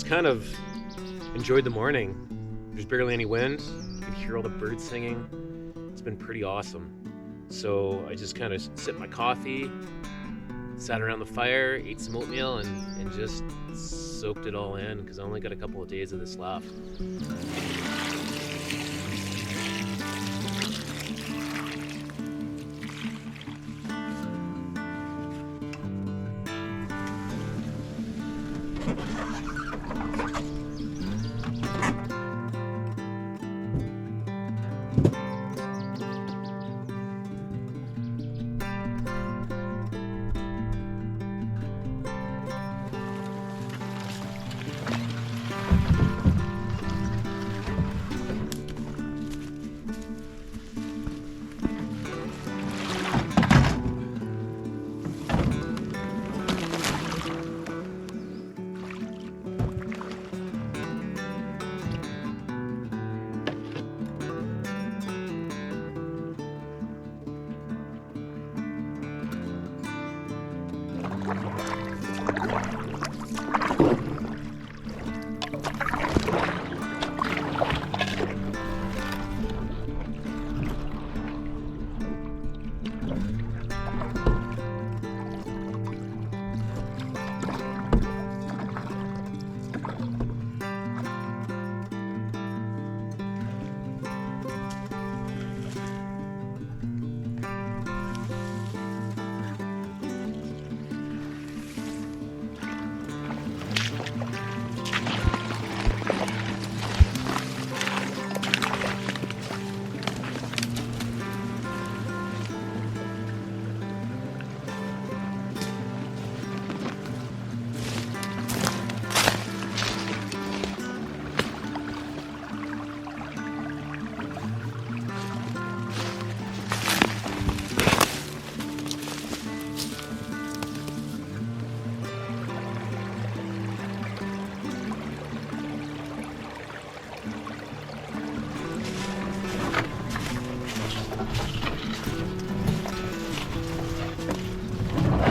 just kind of enjoyed the morning. There's barely any wind. You can hear all the birds singing. It's been pretty awesome. So I just kind of sipped my coffee, sat around the fire, ate some oatmeal, and just soaked it all in because I only got a couple of days of this left.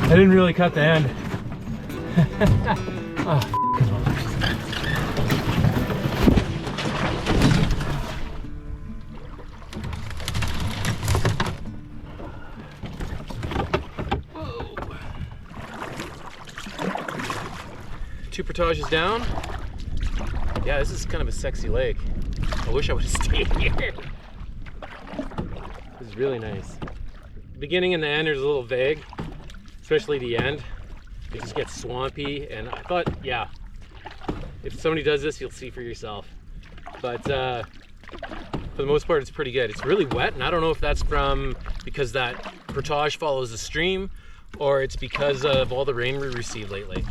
I didn't really cut the end. Oh, Whoa. 2 portages down. Yeah, this is kind of a sexy lake. I wish I would have stayed here. This is really nice. The beginning and the end are a little vague, especially the end. It just gets swampy, and I thought, yeah, if somebody does this, you'll see for yourself. But for the most part, it's pretty good. It's really wet, and I don't know if that's because that portage follows the stream, or it's because of all the rain we received lately.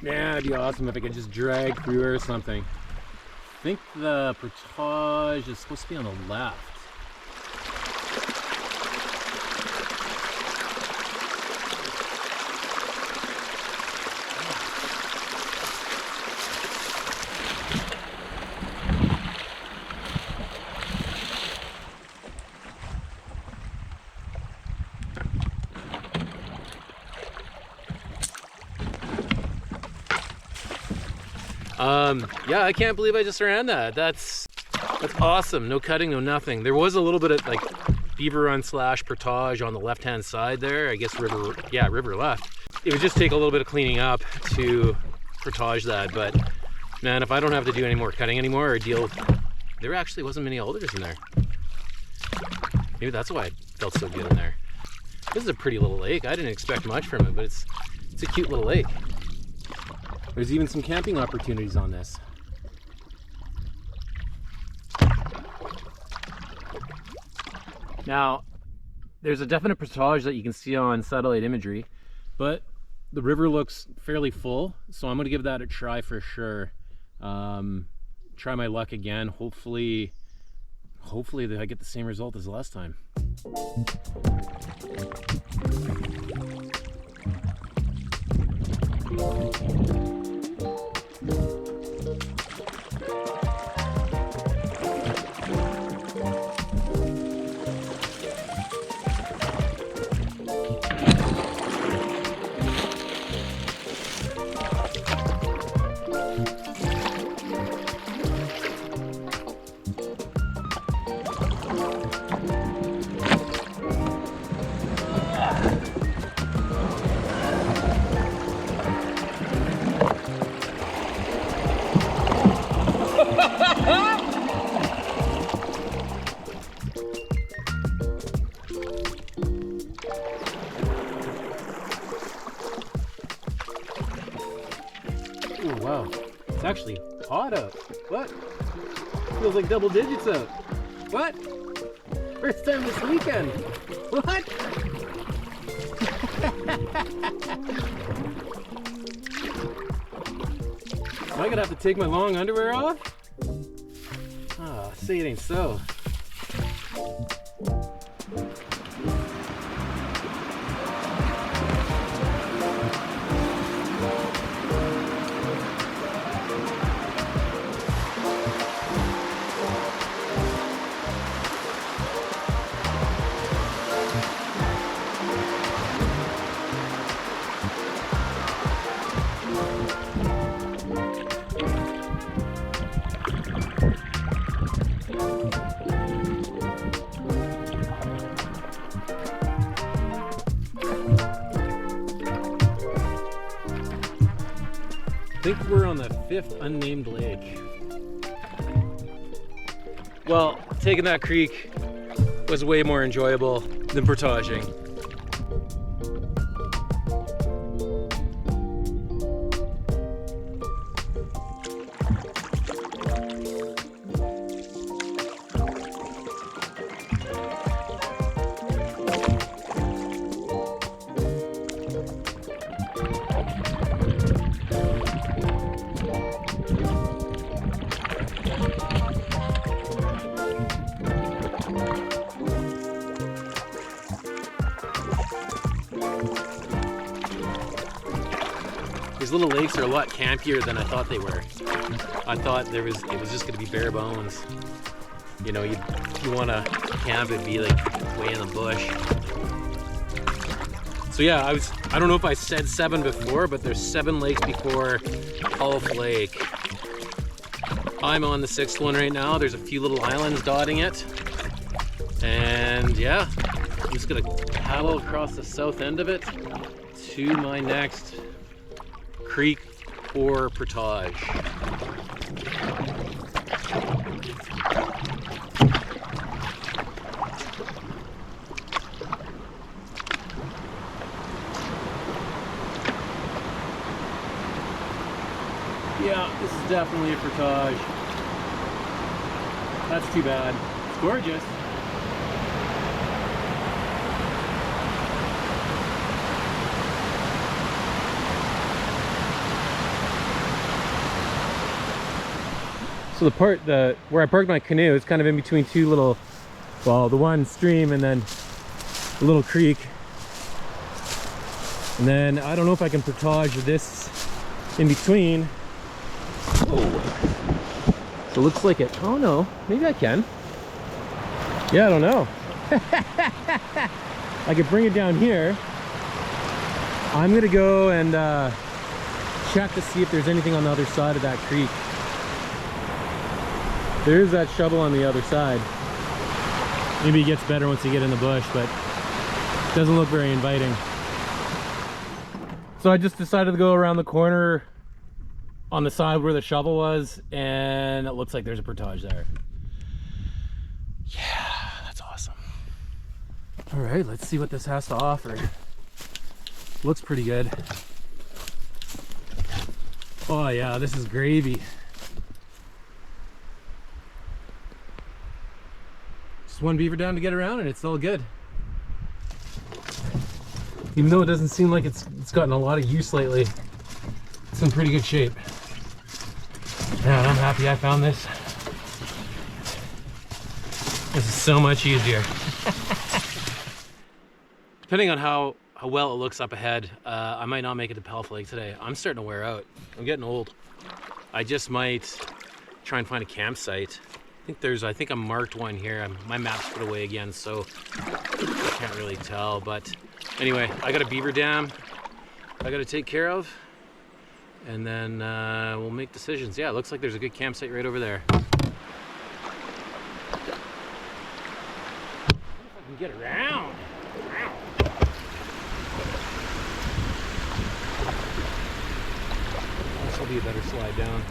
Yeah, it'd be awesome if I could just drag through or something. I think the portage is supposed to be on the left. Yeah, I can't believe I just ran that. That's awesome. No cutting, no nothing. There was a little bit of like beaver run / portage on the left-hand side there. I guess river left. It would just take a little bit of cleaning up to portage that, but man, if I don't have to do any more cutting anymore or deal with, there actually wasn't many alders in there. Maybe that's why it felt so good in there. This is a pretty little lake. I didn't expect much from it, but it's a cute little lake. There's even some camping opportunities on this. Now, there's a definite portage that you can see on satellite imagery, but the river looks fairly full, so I'm going to give that a try for sure. Try my luck again. Hopefully I get the same result as last time. wow. It's actually hot out. What? Feels like double digits out. What? First time this weekend. What? Am I gonna have to take my long underwear off? Ah, say it ain't so. I think we're on the 5th unnamed lake. Well, taking that creek was way more enjoyable than portaging. These little lakes are a lot campier than I thought they were. I thought it was just gonna be bare bones. You know, you wanna camp, it'd be like way in the bush. So yeah, I don't know if I said 7 before, but there's 7 lakes before Palf Lake. I'm on the 6th one right now. There's a few little islands dotting it. And yeah, I'm just gonna paddle across the south end of it to my next creek or portage. Yeah, this is definitely a portage. That's too bad. It's gorgeous. So the part where I parked my canoe is kind of in between two little, well, the one stream and then a little creek. And then I don't know if I can portage this in between. Oh. So it looks like it. Oh no, maybe I can. Yeah, I don't know. I could bring it down here. I'm gonna go and check to see if there's anything on the other side of that creek. There's that shovel on the other side. Maybe it gets better once you get in the bush, but it doesn't look very inviting. So I just decided to go around the corner on the side where the shovel was, and it looks like there's a portage there. Yeah, that's awesome. All right, let's see what this has to offer. Looks pretty good. Oh yeah, this is gravy. Just one beaver down to get around and it's all good. Even though it doesn't seem like it's gotten a lot of use lately, it's in pretty good shape. Man, I'm happy I found this. This is so much easier. Depending on how well it looks up ahead, I might not make it to Palf Lake today. I'm starting to wear out. I'm getting old. I just might try and find a campsite. I think I marked one here. My map's put away again, so I can't really tell. But anyway, I got a beaver dam I got to take care of, and then we'll make decisions. Yeah, it looks like there's a good campsite right over there. If I can get around. This will be a better slide down.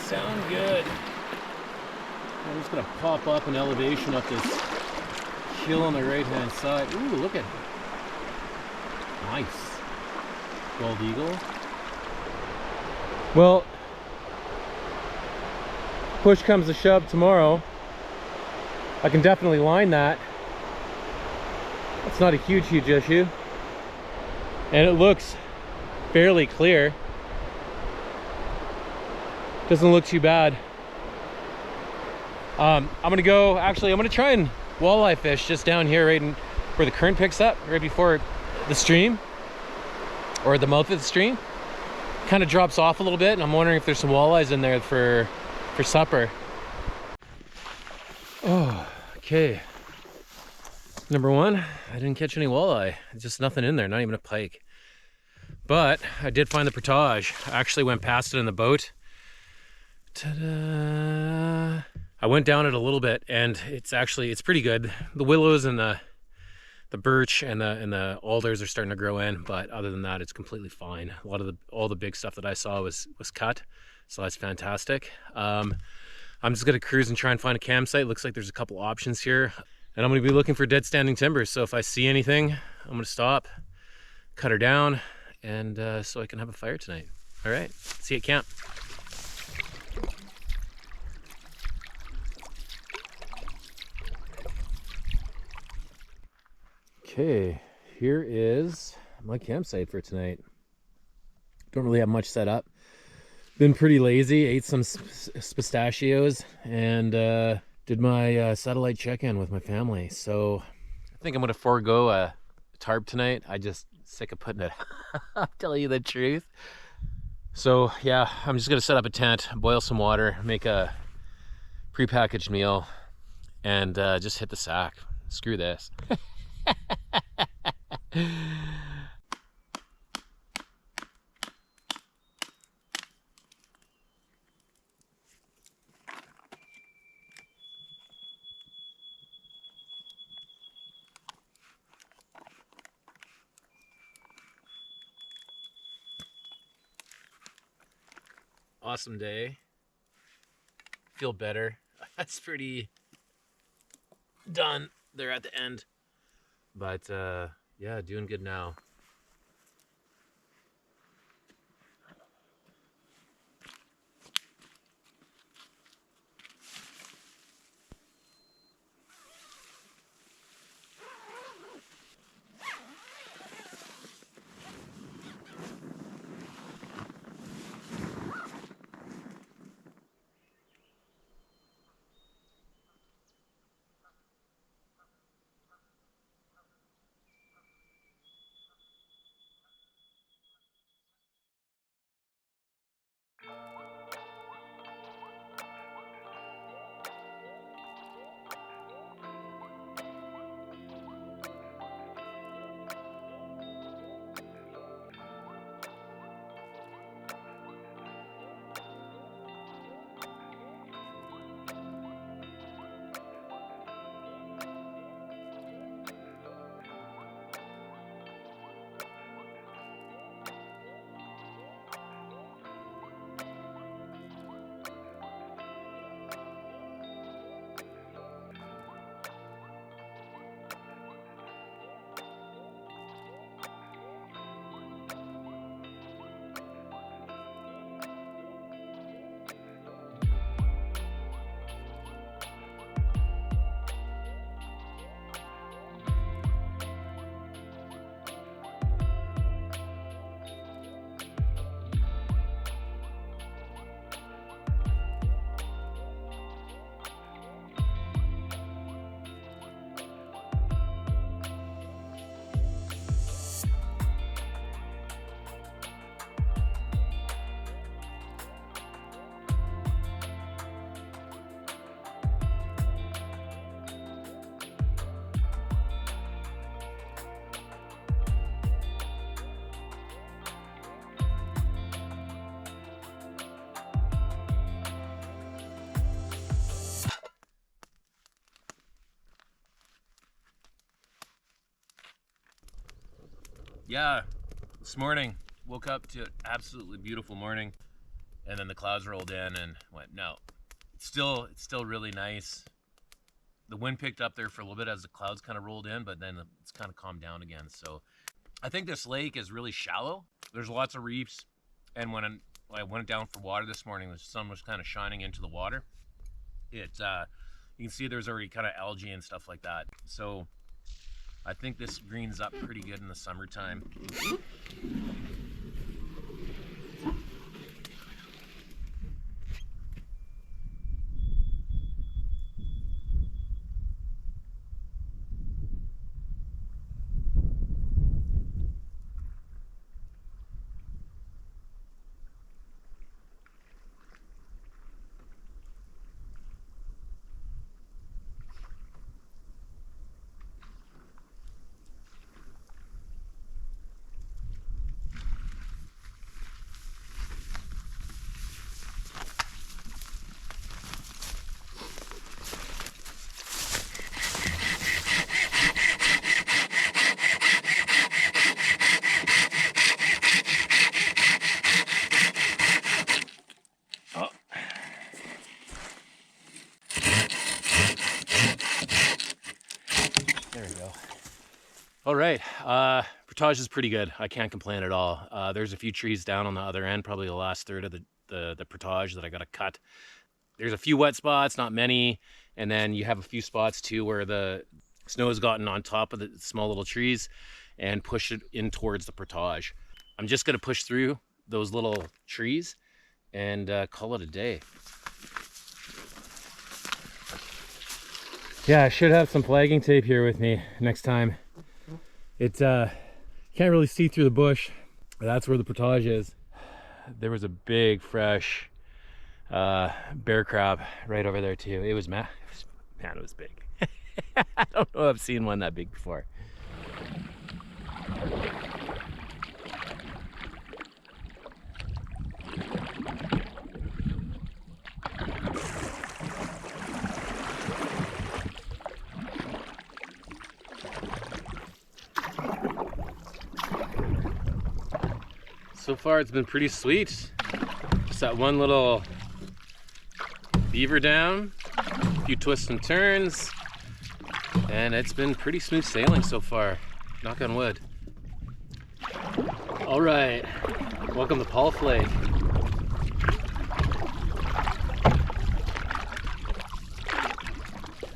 sound good. I'm just gonna pop up an elevation up this hill on the right hand side. Ooh, look at it. Nice. Bald eagle. Well, push comes to shove tomorrow, I can definitely line that. It's not a huge issue. And it looks fairly clear. Doesn't look too bad. I'm gonna go, actually, I'm gonna try and walleye fish just down here right in where the current picks up, right before the stream, or the mouth of the stream. Kind of drops off a little bit, and I'm wondering if there's some walleyes in there for supper. Oh, okay. Number one, I didn't catch any walleye. Just nothing in there, not even a pike. But I did find the portage. I actually went past it in the boat. Ta-da! I went down it a little bit, and it's pretty good. The willows and the birch and the alders are starting to grow in, but other than that, it's completely fine. All the big stuff that I saw was cut, so that's fantastic. I'm just gonna cruise and try and find a campsite. Looks like there's a couple options here, and I'm gonna be looking for dead standing timbers. So if I see anything, I'm gonna stop, cut her down, and so I can have a fire tonight. All right, see you at camp. Okay, here is my campsite for tonight. Don't really have much set up. Been pretty lazy, ate some pistachios, and did my satellite check-in with my family. So I think I'm gonna forego a tarp tonight. I just sick of putting it I'll tell you the truth. So yeah, I'm just gonna set up a tent, boil some water, make a prepackaged meal, and just hit the sack. Screw this. Awesome day. Feel better. That's pretty done. They're at the end. But yeah, doing good now. Yeah, this morning woke up to an absolutely beautiful morning. and then the clouds rolled in and went, no. It's still really nice. The wind picked up there for a little bit as the clouds kind of rolled in, but then it's kind of calmed down again. So I think this lake is really shallow. There's lots of reefs, and when I went down for water this morning, the sun was kind of shining into the water. You can see there's already kind of algae and stuff like that. So I think this greens up pretty good in the summertime. There we go. All right, portage is pretty good. I can't complain at all. There's a few trees down on the other end, probably the last third of the portage that I got to cut. There's a few wet spots, not many, and then you have a few spots too where the snow has gotten on top of the small little trees and pushed it in towards the portage. I'm just gonna push through those little trees and call it a day. Yeah, I should have some flagging tape here with me next time. It can't really see through the bush. That's where the portage is. There was a big fresh bear crab right over there too. It was man, it was big. I don't know if I've seen one that big before. So far it's been pretty sweet. Just that one little beaver down, a few twists and turns, and it's been pretty smooth sailing so far, knock on wood. All right, welcome to Palf Lake.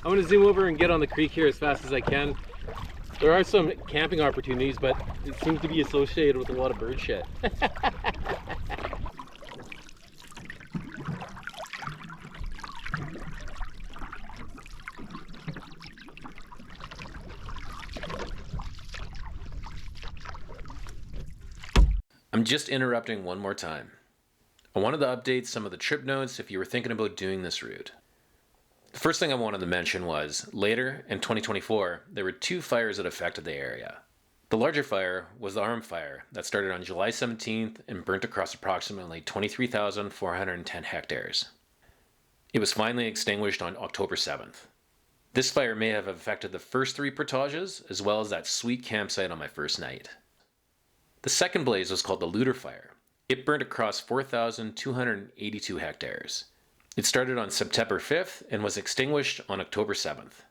I'm gonna zoom over and get on the creek here as fast as I can. There are some camping opportunities, but it seems to be associated with a lot of bird shit. I'm just interrupting one more time. I wanted to update some of the trip notes if you were thinking about doing this route. The first thing I wanted to mention was, later in 2024, there were 2 fires that affected the area. The larger fire was the Arm Fire that started on July 17th and burnt across approximately 23,410 hectares. It was finally extinguished on October 7th. This fire may have affected the first 3 portages, as well as that sweet campsite on my first night. The second blaze was called the Looter Fire. It burned across 4,282 hectares. It started on September 5th and was extinguished on October 7th.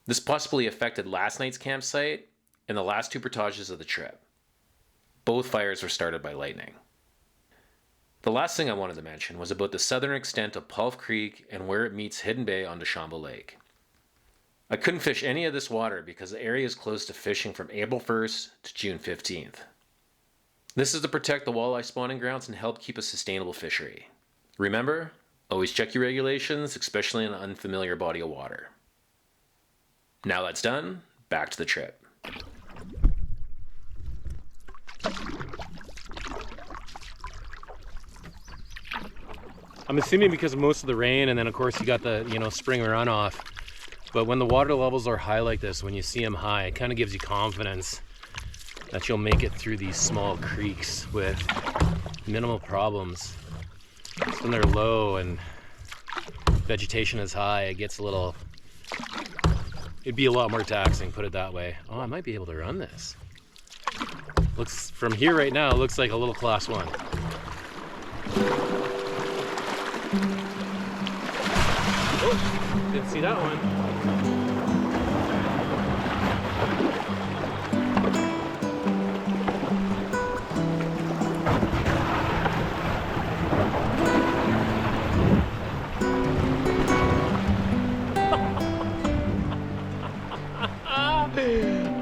This possibly affected last night's campsite and the last 2 portages of the trip. Both fires were started by lightning. The last thing I wanted to mention was about the southern extent of Palf Creek and where it meets Hidden Bay on Deschambault Lake. I couldn't fish any of this water because the area is closed to fishing from April 1st to June 15th. This is to protect the walleye spawning grounds and help keep a sustainable fishery. Remember, always check your regulations, especially in an unfamiliar body of water. Now that's done, back to the trip. I'm assuming because of most of the rain, and then of course you got the spring runoff, but when the water levels are high like this, when you see them high, it kind of gives you confidence that you'll make it through these small creeks with minimal problems. When they're low and vegetation is high, it gets it'd be a lot more taxing, put it that way. Oh, I might be able to run this. Looks, from here right now, it looks like a little class 1. Oh, didn't see that one.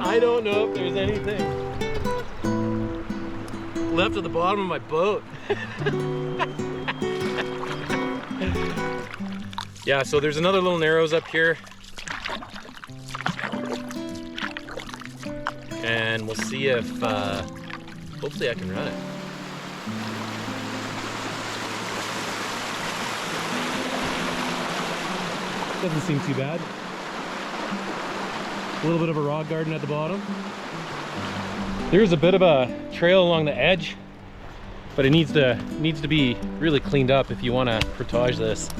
I don't know if there's anything left at the bottom of my boat. Yeah, so there's another little narrows up here. And we'll see if, hopefully I can run it. Doesn't seem too bad. A little bit of a rock garden at the bottom. There's a bit of a trail along the edge, but it needs to be really cleaned up if you want to portage this.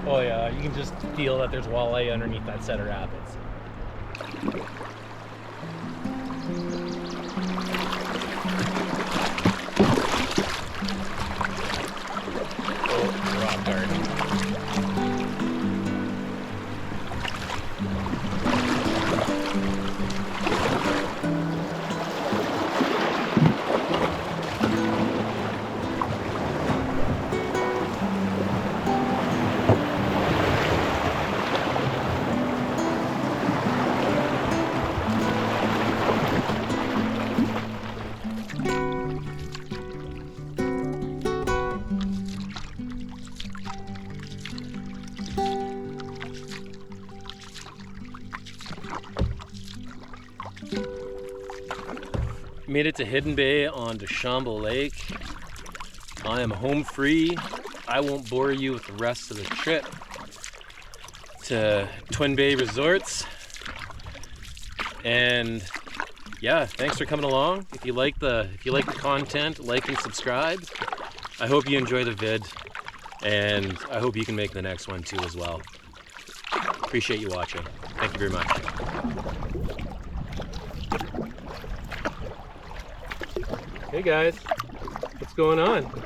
Oh yeah, you can just feel that there's walleye underneath that Cedar Rapids. Oh, rock garden. Made it to Hidden Bay on Deschambault Lake. I am home free. I won't bore you with the rest of the trip to Twin Bay Resorts. And yeah, thanks for coming along. If you like the content, like and subscribe. I hope you enjoy the vid, and I hope you can make the next one too as well. Appreciate you watching. Thank you very much. Hey guys, what's going on?